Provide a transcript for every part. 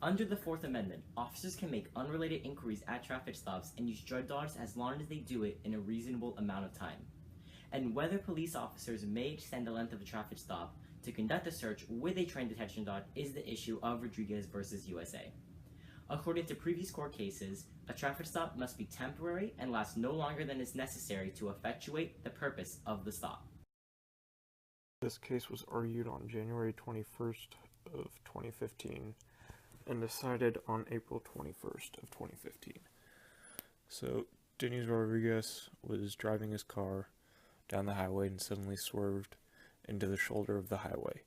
Under the Fourth Amendment, officers can make unrelated inquiries at traffic stops and use drug dogs as long as they do it in a reasonable amount of time. And whether police officers may extend the length of a traffic stop to conduct a search with a trained detection dog is the issue of Rodriguez versus USA. According to previous court cases, a traffic stop must be temporary and last no longer than is necessary to effectuate the purpose of the stop. This case was argued on January 21st of 2015 and decided on April 21st of 2015. So, Denis Rodriguez was driving his car down the highway and suddenly swerved into the shoulder of the highway.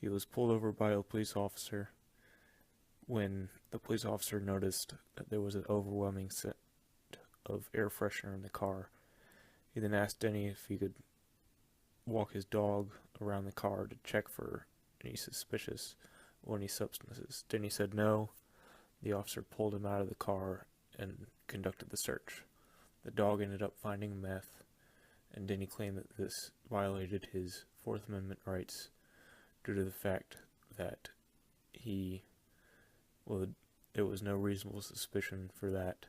He was pulled over by a police officer. When the police officer noticed that there was an overwhelming scent of air freshener in the car, he then asked Denny if he could walk his dog around the car to check for any suspicious or any substances. Denny said no. The officer pulled him out of the car and conducted the search. The dog ended up finding meth, and Denny claimed that this violated his Fourth Amendment rights due to the fact that there was no reasonable suspicion for that,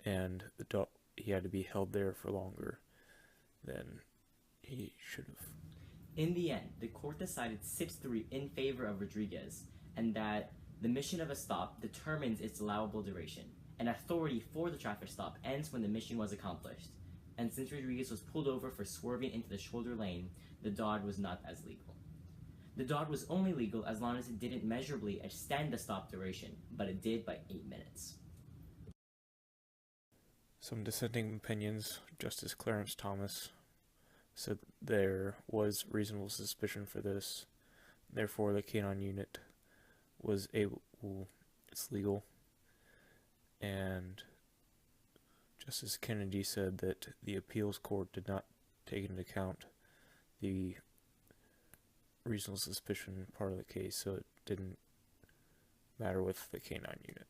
and he had to be held there for longer than he should have. In the end, the court decided 6-3 in favor of Rodriguez, and that the mission of a stop determines its allowable duration, and authority for the traffic stop ends when the mission was accomplished. And since Rodriguez was pulled over for swerving into the shoulder lane, the dog was not as legal. The dog was only legal as long as it didn't measurably extend the stop duration, but it did by 8 minutes. Some dissenting opinions. Justice Clarence Thomas said there was reasonable suspicion for this, therefore the canine unit was it's legal. And Justice Kennedy said that the appeals court did not take into account the reasonable suspicion part of the case, so it didn't matter with the canine unit.